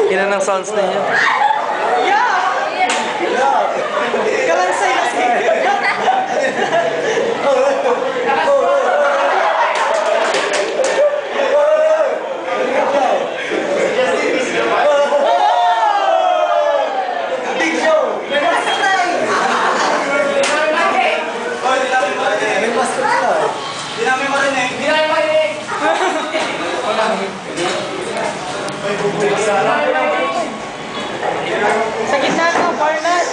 Ilan ang sounds ninyo? Kalansay na sige. Sa gitna ko, Barnett.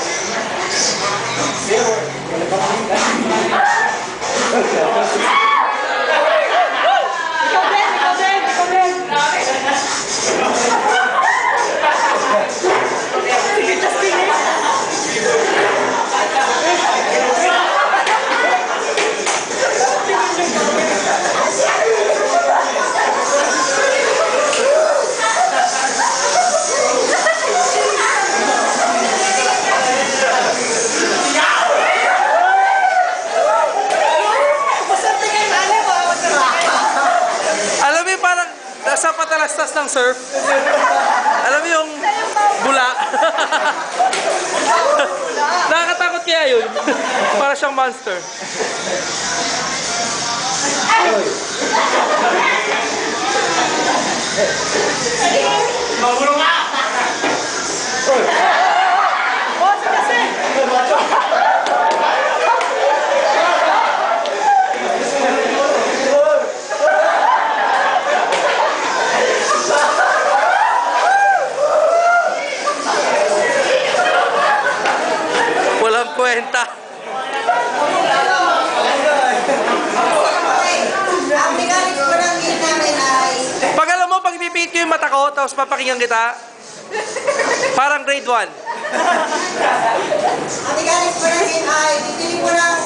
Ikaw din. Sige, Justin eh. Nasa patalastas ng surf. Alam mo yung bula. Nakakatakot kaya yun. Para siyang monster. Magulo nga! Boss kasi! Walang kwenta. Pag alam mo, pag ipipihit ko yung mata ko, tapos papakinggan kita, parang grade 1. Ang galing ko rin ay, bibili ko lang